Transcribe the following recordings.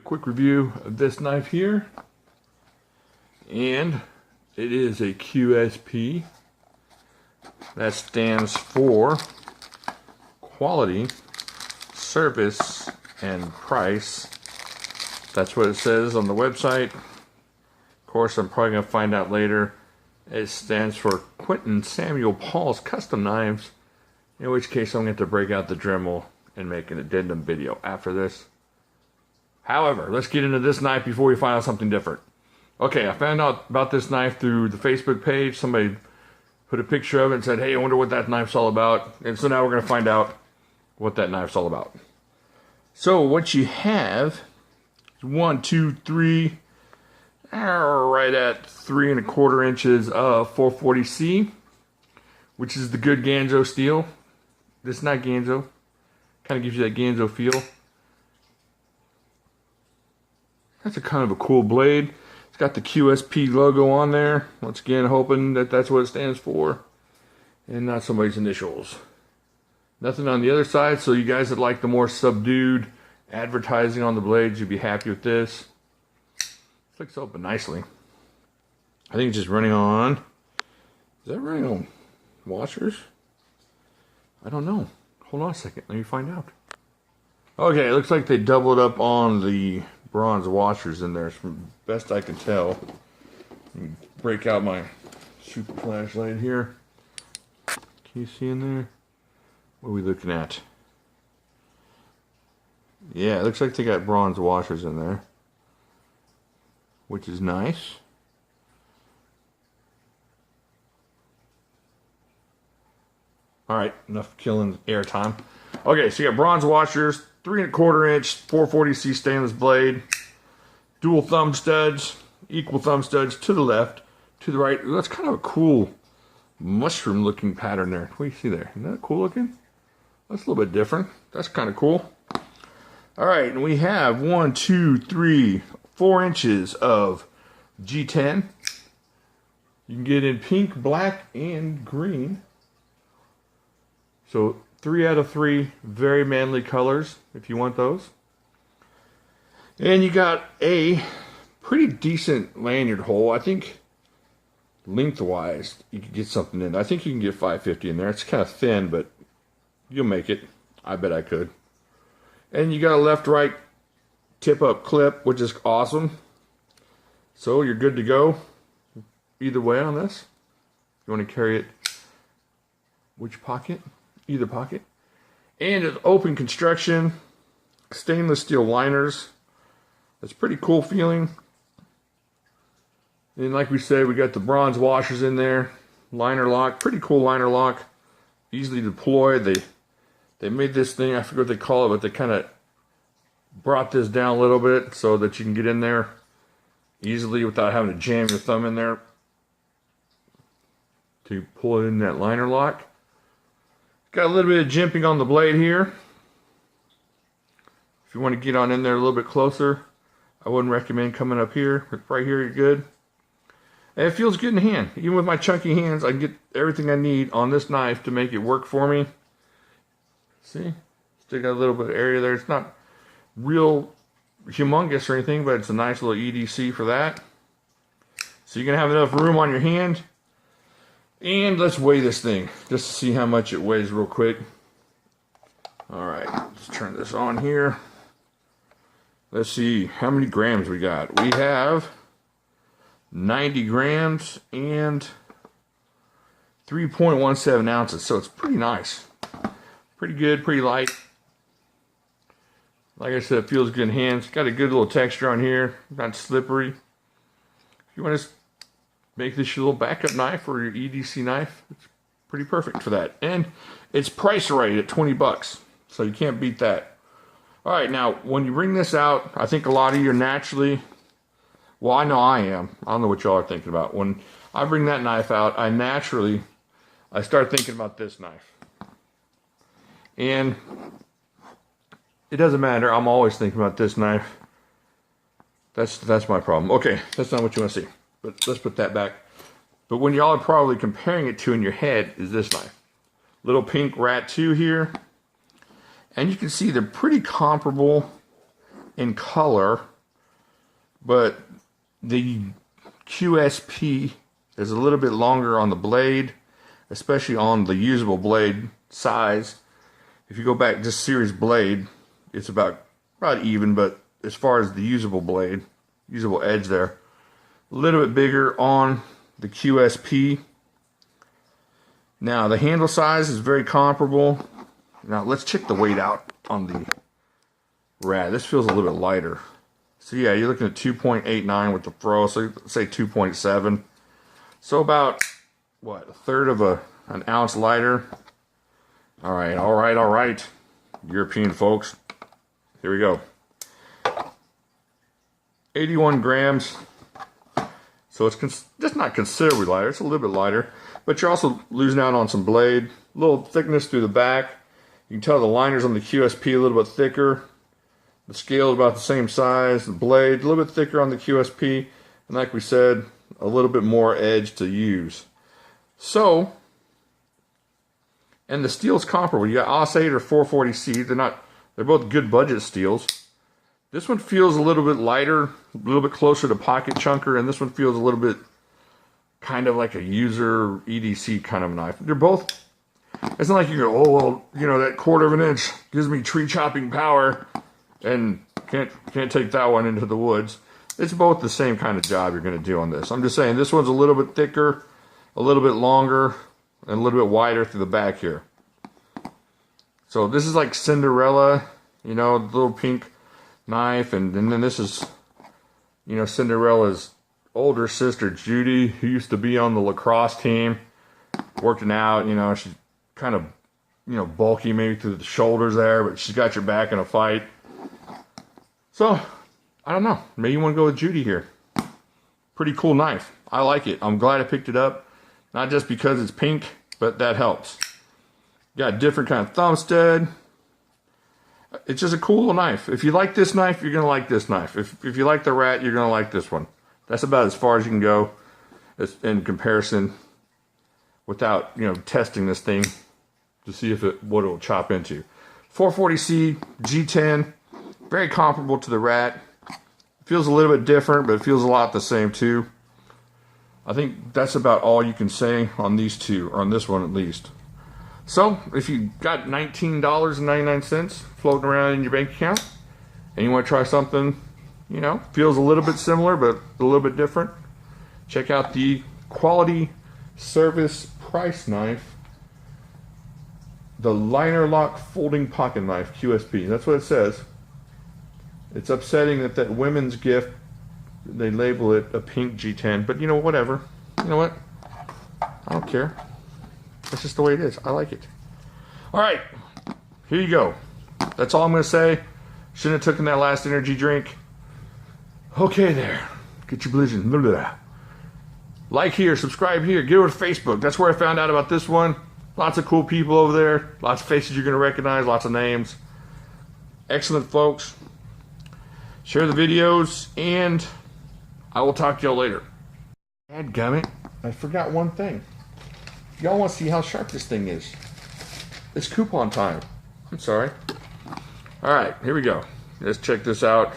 quick review of this knife here, and it is a QSP. That stands for quality, service, and price. That's what it says on the website. Of course, I'm probably going to find out later it stands for Quentin Samuel Paul's Custom Knives, in which case I'm going to have to break out the Dremel and make an addendum video after this. However, let's get into this knife before we find out something different. Okay, I found out about this knife through the Facebook page. Somebody put a picture of it and said, hey, I wonder what that knife's all about. And so now we're going to find out what that knife's all about. So what you have is 1, 2, 3, right at 3 1/4 inches of 440C, which is the good Ganzo steel. This is not Ganzo. Kind of gives you that Ganzo feel. That's a kind of a cool blade. It's got the QSP logo on there. Once again, hoping that that's what it stands for and not somebody's initials. Nothing on the other side, so you guys that like the more subdued advertising on the blades, you'd be happy with this. Flicks open nicely. I think it's just running on... Is that running on washers? I don't know. Hold on a second. Let me find out. Okay, it looks like they doubled up on the bronze washers in there, from best I can tell. Break out my super flashlight here. Can you see in there? What are we looking at? Yeah, it looks like they got bronze washers in there, which is nice. Alright, enough killing air time. Okay, so you got bronze washers, 3 1/4 inch, 440C stainless blade, dual thumb studs, equal thumb studs to the left, to the right. That's kind of a cool mushroom looking pattern there. What do you see there? Isn't that cool looking? That's a little bit different. That's kind of cool. Alright, and we have 1, 2, 3, 4 inches of G10. You can get in pink, black, and green. So 3 out of 3 very manly colors if you want those. And you got a pretty decent lanyard hole. I think lengthwise you could get something in. I think you can get 550 in there. It's kind of thin, but you'll make it. I bet I could. And you got a left-right tip-up clip, which is awesome. So you're good to go either way on this. You want to carry it which pocket? Either pocket. And it's open construction, stainless steel liners. That's pretty cool feeling. And like we said, we got the bronze washers in there. Liner lock, pretty cool liner lock. Easily deployed. They made this thing, I forget what they call it, but they kind of brought this down a little bit so that you can get in there easily without having to jam your thumb in there to pull it in that liner lock. Got a little bit of jimping on the blade here. If you want to get on in there a little bit closer, I wouldn't recommend coming up here. Right here, you're good. And it feels good in the hand. Even with my chunky hands, I can get everything I need on this knife to make it work for me. See? Still got a little bit of area there. It's not real humongous or anything, but it's a nice little EDC for that. So you're going to have enough room on your hand. And let's weigh this thing, just to see how much it weighs real quick. Alright, let's turn this on here. Let's see how many grams we got. We have 90 grams and 3.17 ounces, so it's pretty nice. Pretty good, pretty light. Like I said, it feels good in hands. Got a good little texture on here, not slippery. If you want to make this your little backup knife or your EDC knife, it's pretty perfect for that. And it's priced right at 20 bucks, so you can't beat that. Alright, now when you bring this out, I think a lot of you are naturally, well, I know I am. I don't know what y'all are thinking about. When I bring that knife out, I start thinking about this knife. And it doesn't matter, I'm always thinking about this knife. That's my problem. Okay, that's not what you want to see. But let's put that back. But when y'all are probably comparing it to in your head is this knife. Little pink Rat 2 here. And you can see they're pretty comparable in color. but the QSP is a little bit longer on the blade, especially on the usable blade size. If you go back just series blade, it's about even, but as far as the usable blade, usable edge there, a little bit bigger on the QSP. Now the handle size is very comparable. Now let's check the weight out on the rat. This feels a little bit lighter. So yeah, you're looking at 2.89 with the fro, so say 2.7. So about, what, a third of an ounce lighter. All right. European folks, here we go. 81 grams. So it's just not considerably lighter. It's a little bit lighter, but you're also losing out on some blade. A little thickness through the back. You can tell the liners on the QSP a little bit thicker. The scale is about the same size. The blade a little bit thicker on the QSP, and like we said, a little bit more edge to use. So, and the steel's comparable. You got AUS-8 or 440C. They're both good budget steels. This one feels a little bit lighter, a little bit closer to pocket chunker, and this one feels a little bit kind of like a user EDC kind of knife. They're both, it's not like you go, oh, well, you know, that 1/4 of an inch gives me tree chopping power and can't take that one into the woods. It's both the same kind of job you're going to do on this. I'm just saying this one's a little bit thicker, a little bit longer, and a little bit wider through the back here. So this is like Cinderella, you know, the little pink knife, and then this is, you know, Cinderella's older sister Judy, who used to be on the lacrosse team, working out. You know, she's kind of, you know, bulky maybe through the shoulders there, but she's got your back in a fight. So I don't know, maybe you want to go with Judy here. Pretty cool knife. I like it. I'm glad I picked it up, not just because it's pink, but that helps. Got a different kind of thumb stud. It's just a cool little knife. If you like this knife, you're going to like this knife. If you like the rat, you're going to like this one. That's about as far as you can go in comparison without, you know, testing this thing to see what it will chop into. 440C G10, very comparable to the rat. Feels a little bit different, but it feels a lot the same too. I think that's about all you can say on these two, or on this one at least. So, if you got $19.99 floating around in your bank account, and you want to try something, you know, feels a little bit similar, but a little bit different, check out the Quality Service Price Knife, the Liner Lock Folding Pocket Knife, QSP. That's what it says. It's upsetting that women's gift, they label it a pink G10, but you know, whatever. You know what? I don't care. That's just the way it is. I like it. All right, here you go. That's all I'm going to say. Shouldn't have taken that last energy drink. Okay there. Get your blizzard. Blah, blah, blah. Like here, subscribe here, get over to Facebook. That's where I found out about this one. Lots of cool people over there. Lots of faces you're going to recognize. Lots of names. Excellent folks. Share the videos, and I will talk to y'all later. Dadgummit, I forgot one thing. Y'all want to see how sharp this thing is. It's coupon time. I'm sorry. Alright, here we go. Let's check this out.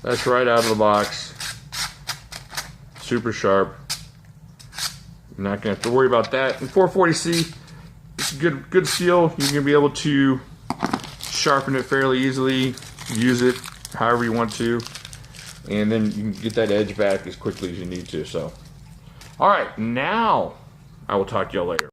That's right out of the box. Super sharp. You're not going to have to worry about that. And 440C, it's a good steel. You're going to be able to sharpen it fairly easily, use it however you want to, and then you can get that edge back as quickly as you need to. So, all right, now I will talk to y'all later.